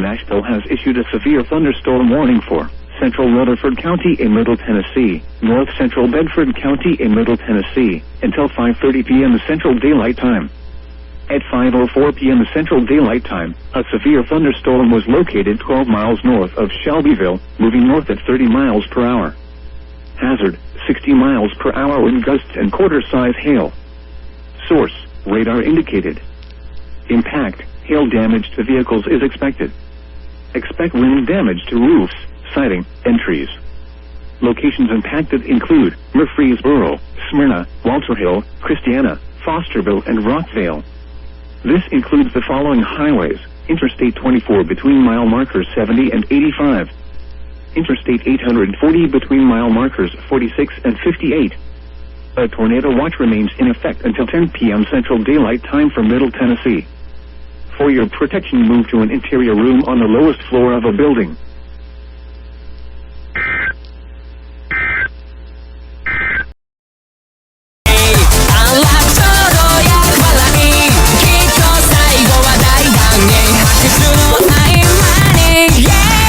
Nashville has issued a severe thunderstorm warning for Central Rutherford County in Middle Tennessee, North Central Bedford County in Middle Tennessee, until 5:30 p.m. Central Daylight Time. At 5:04 p.m. Central Daylight Time, a severe thunderstorm was located 12 miles north of Shelbyville, moving north at 30 miles per hour. Hazard, 60 miles per hour wind gusts and quarter-size hail. Source, radar indicated. Impact, hail damage to vehicles is expected. Expect wind damage to roofs, siding, and trees. Locations impacted include Murfreesboro, Smyrna, Walter Hill, Christiana, Fosterville, and Rockvale. This includes the following highways: Interstate 24 between mile markers 70 and 85. Interstate 840 between mile markers 46 and 58. A tornado watch remains in effect until 10 p.m. Central Daylight Time for Middle Tennessee. For your protection, move to an interior room on the lowest floor of a building.